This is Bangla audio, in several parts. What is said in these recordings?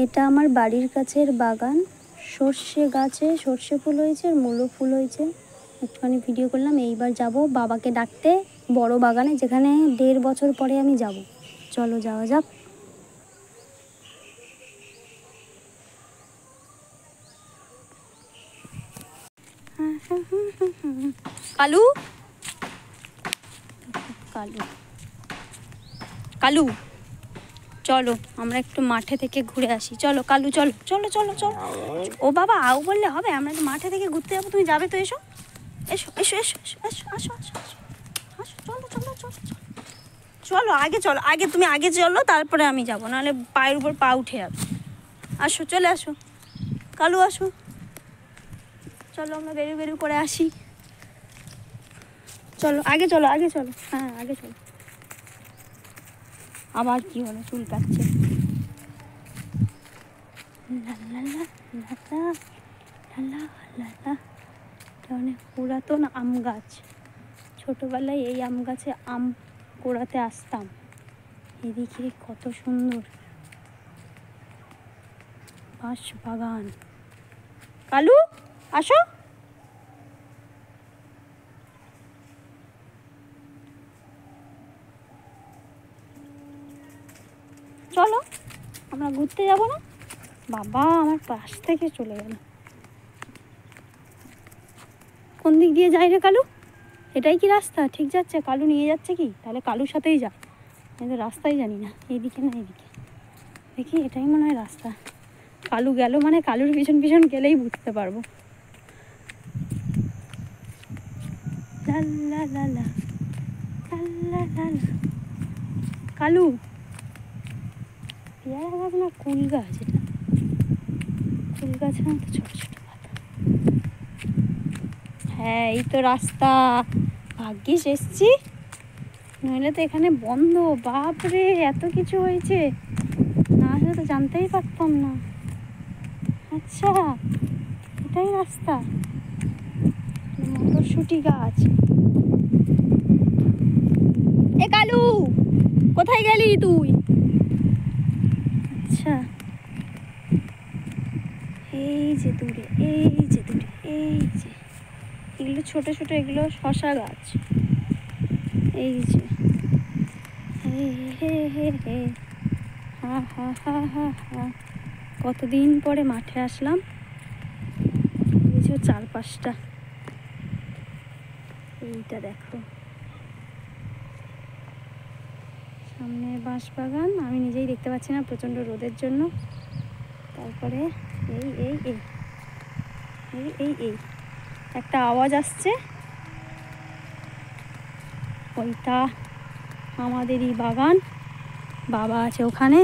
এটা আমার বাড়ির কাছের বাগান। সর্ষে গাছে সর্ষে ফুল হয়েছে আর মূলো ফুল হয়েছে। একটুখানি ভিডিও করলাম। এইবার যাব বাবাকে ডাকতে বড় বাগানে, যেখানে 1.5 বছর পরে আমি যাব। চলো যাওয়া যাক। কালু কালু কালু চলো আমরা একটু মাঠে থেকে ঘুরে আসি। চলো কালু, চলো চলো চলো চলো। ও বাবা, আও বললে হবে? আমরা একটু মাঠে থেকে ঘুরতে যাবো। তুমি যাবে তো? এসো এসো এসো এসো এসো এসো আসো আসো আসো আসো। চলো চলো চলো চলো চলো আগে চলো, আগে তুমি আগে চলো, তারপরে আমি যাবো, নাহলে পায়ের উপর পা উঠে যাবে। আসো, চলে আসো কালু, আসো। চলো আমরা বেরু করে আসি। চলো আগে চলো, আগে চলো। হ্যাঁ আগে চলো। আবার কি হলো? চুল কাটছে। অনেক পুরাতন আম গাছ। ছোটবেলায় এই আম গাছে আম কুড়াতে আসতাম। এদিকে কত সুন্দর বাঁশ বাগান। কালু আসো। চলো আমরা ঘুরতে যাব না? বাবা আমার পাশ থেকে চলে গেল। কোন দিক দিয়ে যাই রে কালু? এটাই কি রাস্তা? ঠিক যাচ্ছে? কালু নিয়ে যাচ্ছে কি? তাহলে কালুর সাথেই যা। আমি তো রাস্তাই জানি না। এইদিকে না এইদিকে দেখি, এটাই মনে হয় রাস্তা। কালু গেল মানে কালুর পিছন পিছন গেলেই বুঝতে পারবো। লা লা লা লা লা লা লা। কালু, পেয়ারা গাছ না কুল গাছ? এটা কুল গাছের মতো ছোট ছোট পাতা। হ্যাঁ এই তো রাস্তা। ভাগ্যিস এসছি, নইলে তো এখানে বন্ধ। বাপরে এত কিছু হয়েছে, না আসলে তো জানতেই পারতাম না। আচ্ছা এটাই রাস্তা। মটরশুঁটি গাছ। এ কালু, কোথায় গেলি তুই? আচ্ছা এই যে দূরে, এই যে দূরে, এই যে এগুলো ছোট ছোট, এগুলো শশা গাছ। এই যে হে হে হে হে, হা হা হা হা হা। কতদিন পরে মাঠে আসলাম। এই যে 4-5টা। এইটা দেখো সামনে বাঁশ বাগান। আমি নিজেই দেখতে পাচ্ছি না প্রচণ্ড রোদের জন্য। তারপরে এই এই এই এই এই এই একটা আওয়াজ আসছে, ওইটা আমাদেরই বাগান। বাবা আছে ওখানে,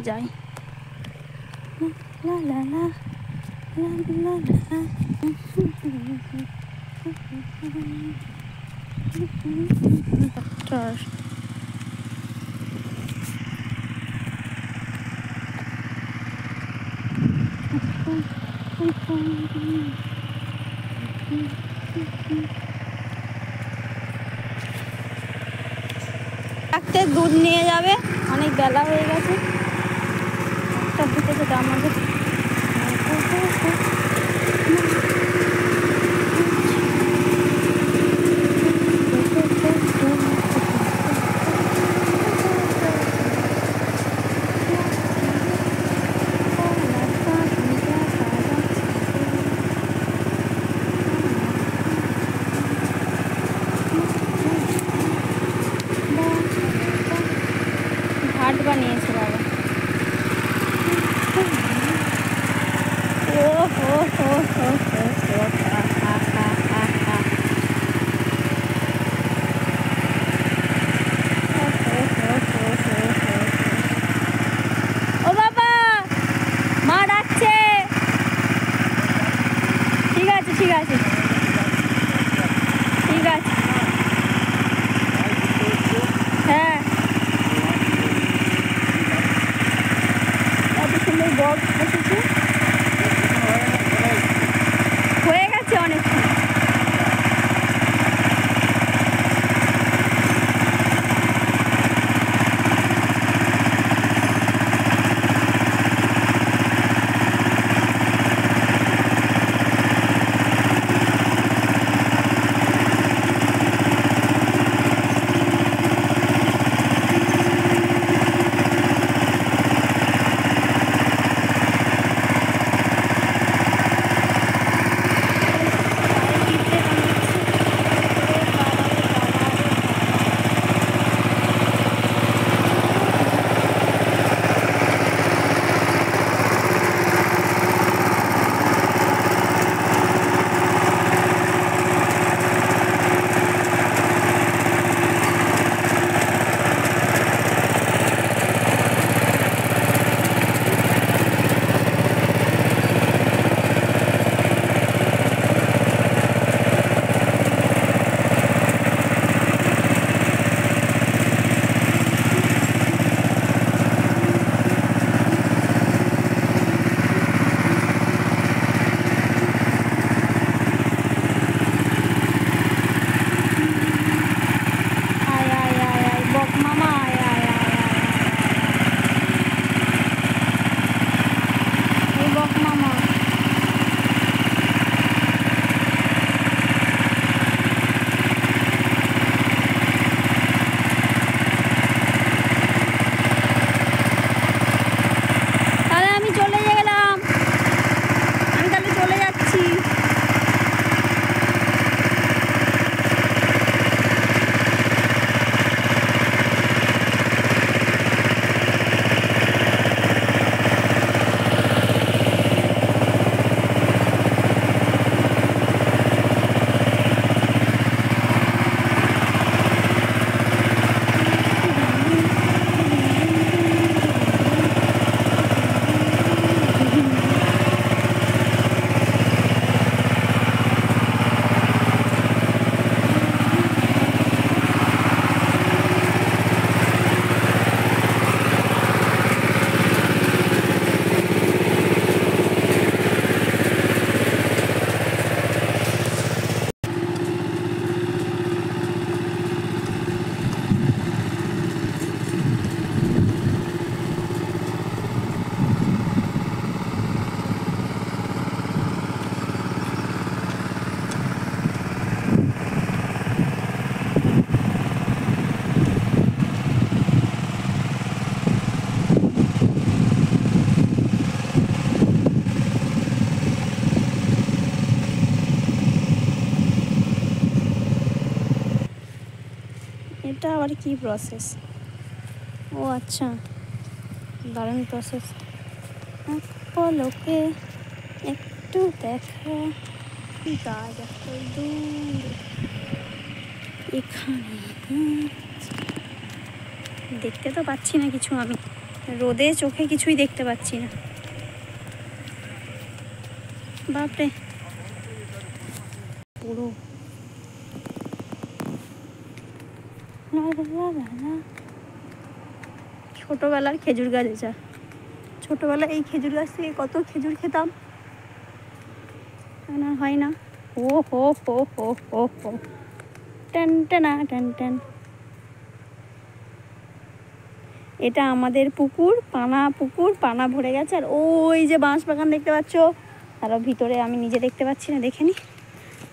যাই। লা লা লা লা লা লা। ডক্টর ডাক্তার দুধ নিয়ে যাবে, অনেক বেলা হয়ে গেছে। একটা দুটো তো আমাদের ঘাট বানিয়েছে বাবা। ও হো হো হো হো হো, হা হা হা হা হা। ও বাবা, মা ডাকছে। ঠিক আছে ঠিক আছে ঠিক আছে। হ্যাঁ এত সুন্দর বক বসেছে, হয়ে গেছে অনেকক্ষণ। আবার কি প্রসেস? ও আচ্ছা, দারুণ প্রসেস। পলকে একটু দেখা, গাছ একটা দূর এখানে। দেখতে তো পাচ্ছি না কিছু, আমি রোদে চোখে কিছুই দেখতে পাচ্ছি না। বাপরে, পুরো ছোটবেলার খেজুর গাছ এটা। ছোটবেলায় এই খেজুর গাছ থেকে কত খেজুর খেতাম, না হয় না। ও হো হো হো হো হো, টান টানা টান টান। এটা আমাদের পুকুর, পানা ভরে গেছে। আর ওই যে বাঁশ বাগান দেখতে পাচ্ছ, তারও ভিতরে আমি নিজে দেখতে পাচ্ছি না, দেখে নি।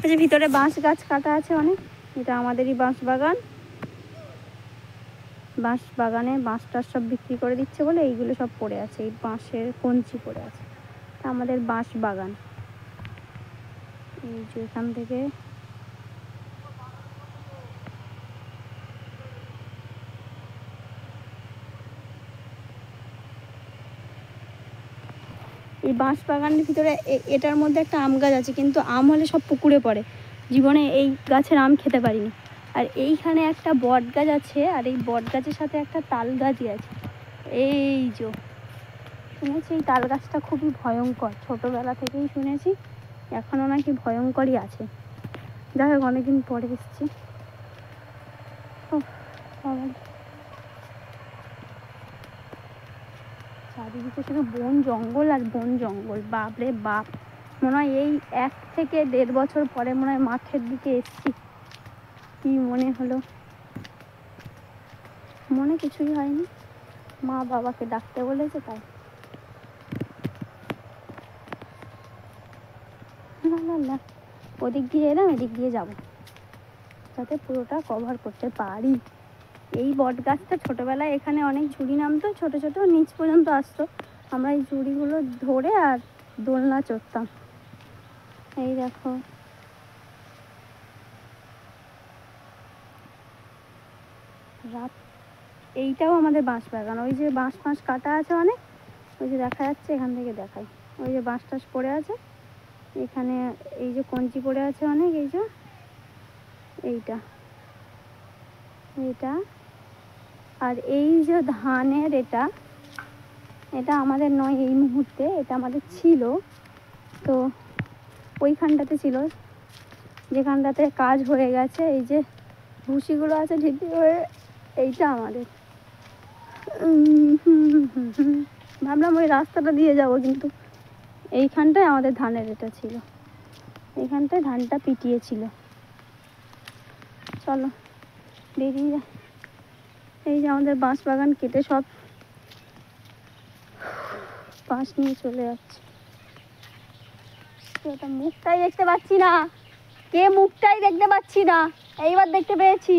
ওই যে ভিতরে বাঁশ গাছ কাটা আছে অনেক, এটা আমাদেরই বাঁশ বাগান। বাঁশ বাগানে বাঁশ টাশ সব বিক্রি করে দিচ্ছে বলে এইগুলো সব পড়ে আছে, এই বাঁশের কঞ্চি পড়ে আছে। আমাদের বাঁশ বাগান। এই যে এখান থেকে এই বাঁশ বাগানের ভিতরে এটার মধ্যে একটা আম গাছ আছে, কিন্তু আম হলে সব পুকুরে পড়ে, জীবনে এই গাছের আম খেতে পারিনি। আর এইখানে একটা বট গাছ আছে, আর এই বট গাছের সাথে একটা তাল গাছই আছে। এই যে শুনেছি এই তাল গাছটা খুবই ভয়ঙ্কর, ছোটোবেলা থেকেই শুনেছি, এখনও নাকি ভয়ঙ্করই আছে। যাই হোক, অনেকদিন পরে এসেছি। চারিদিকে শুধু বন জঙ্গল আর বন জঙ্গল, বাপরে বাপ। মনে হয় এই 1 থেকে 1.5 বছর পরে মনে হয় মাঠের দিকে এসছি। কি মনে হলো? মনে কিছুই হয়নি, মা বাবাকে ডাকতে বলেছে তাই। না না না, ওদিক দিয়ে এলাম, এদিক দিয়ে যাবো, যাতে পুরোটা কভার করতে পারি। এই বট গাছটা ছোটোবেলায় এখানে অনেক ঝুড়ি নামতো, ছোটো ছোটো, নিচ পর্যন্ত আসতো। আমরা এই ঝুড়িগুলো ধরে আর দোলনা চড়তাম। এই দেখো, রাত। এইটাও আমাদের বাঁশ বাগান। ওই যে বাঁশ ফাঁস কাটা আছে অনেক, ওই যে দেখা যাচ্ছে, এখান থেকে দেখাই। ওই যে বাঁশ টাশ পড়ে আছে এখানে, এই যে কঞ্চি পড়ে আছে অনেক, এই যে এইটা এইটা। আর এই যে ধানের এটা, এটা আমাদের নয় এই মুহূর্তে, এটা আমাদের ছিল। তো ওইখানটাতে ছিল, যেখানটাতে কাজ হয়ে গেছে, এই যে ভুসিগুলো আছে ঢিপি হয়ে, এইটা আমাদের। ভাবলাম ওই রাস্তাটা দিয়ে যাব, কিন্তু এইখানটায় আমাদের ধানের এটা ছিল, এইখানটায় ধানটা পিটিয়েছিল। চলো বেরিয়ে যা। এই যে আমাদের বাঁশ বাগান কেটে সব বাঁশ নিয়ে চলে যাচ্ছে। ওটা মুখটাই দেখতে পাচ্ছি না, কে মুখটাই দেখতে পাচ্ছি না, এইবার দেখতে পেয়েছি।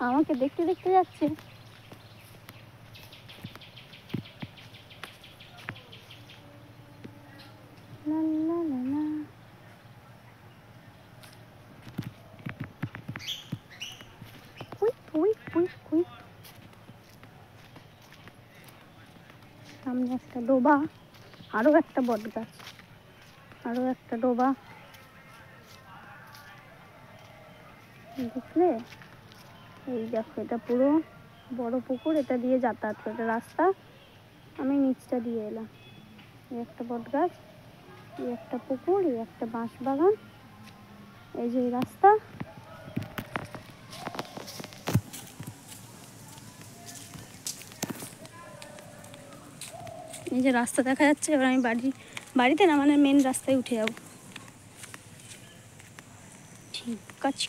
আমাকে দেখতে দেখতে যাচ্ছে। সামনে একটা ডোবা, আরো একটা বট গাছ, আরো একটা ডোবা, দেখলে? এই দেখো, এটা পুরো বড় পুকুর, এটা দিয়ে যাতায়াত করে, এটা রাস্তা, আমি নিচটা দিয়ে এলাম। এই একটা বট গাছ, এই একটা পুকুর, এই একটা বাঁশ বাগান, এই যে রাস্তা। এই যে রাস্তা দেখা যাচ্ছে। এবার আমি বাড়িতে না, মানে মেন রাস্তায় উঠে যাবো। ঠিক আছে।